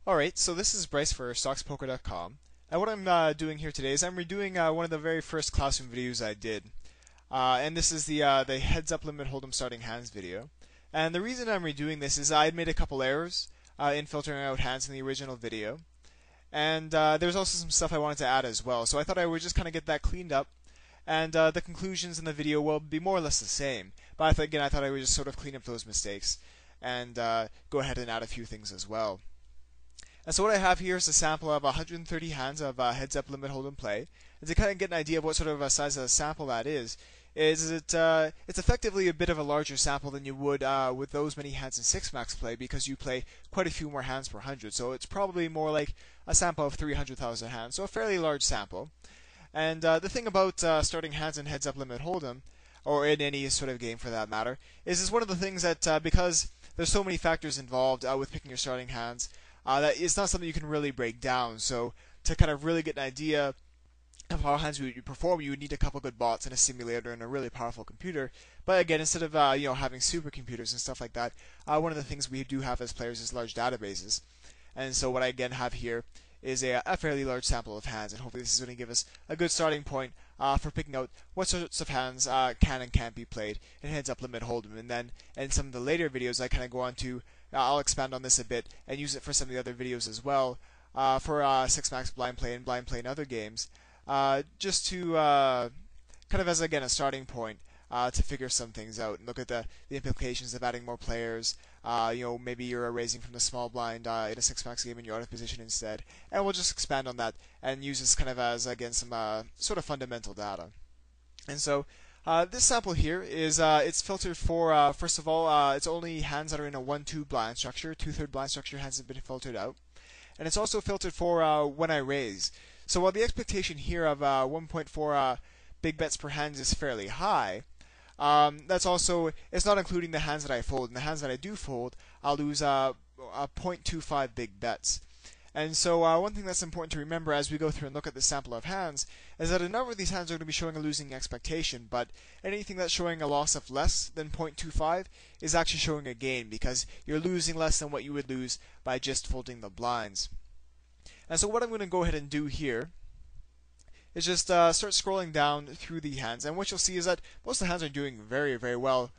Alright, so this is Bryce for Stoxpoker.com, and what I'm doing here today is I'm redoing one of the very first classroom videos I did. And this is the heads up limit hold'em starting hands video. And the reason I'm redoing this is I had made a couple errors in filtering out hands in the original video. And there's also some stuff I wanted to add as well, so I thought I would just kind of get that cleaned up. And the conclusions in the video will be more or less the same. But again, I thought I would just sort of clean up those mistakes and go ahead and add a few things as well. And so what I have here is a sample of 130 hands of heads up limit hold'em play. And to kind of get an idea of what sort of a size of a sample that is it's effectively a bit of a larger sample than you would with those many hands in 6-max play, because you play quite a few more hands per 100. So it's probably more like a sample of 300,000 hands, so a fairly large sample. And the thing about starting hands in heads up limit hold'em, or in any sort of game for that matter, is one of the things that because there's so many factors involved with picking your starting hands, that it's not something you can really break down. So to kind of really get an idea of how hands would perform, you would need a couple good bots and a simulator and a really powerful computer. But again, instead of having supercomputers and stuff like that, one of the things we do have as players is large databases. And so what I again have here is a fairly large sample of hands, and hopefully this is going to give us a good starting point for picking out what sorts of hands can and can't be played in heads up limit hold'em. And then in some of the later videos I kind of go on to I'll expand on this a bit and use it for some of the other videos as well, for 6-max blind play and blind play in other games, just to kind of as again a starting point to figure some things out and look at the implications of adding more players. Maybe you're raising from the small blind in a 6-max game and you're out of position instead, and we'll just expand on that and use this kind of as again some sort of fundamental data. And so this sample here is it's filtered for first of all it's only hands that are in a 1-2 blind structure. 2/3 blind structure hands have been filtered out, and it's also filtered for when I raise. So while the expectation here of 1.4 big bets per hand is fairly high, that's also, it's not including the hands that I fold. And the hands that I do fold, I'll lose 0.25 big bets. And so one thing that's important to remember as we go through and look at the sample of hands is that a number of these hands are going to be showing a losing expectation, but anything that's showing a loss of less than 0.25 is actually showing a gain, because you're losing less than what you would lose by just folding the blinds. And so what I'm going to go ahead and do here is just start scrolling down through the hands, and what you'll see is that most of the hands are doing very, very well.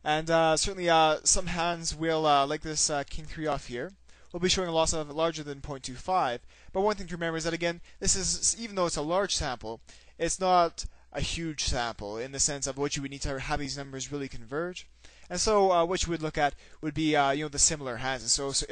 And certainly some hands will, like this King 3 off here, will be showing a loss of larger than 0.25. But one thing to remember is that again, this is, even though it's a large sample, it's not a huge sample in the sense of what you would need to have these numbers really converge. And so what you would look at would be the similar hands. And so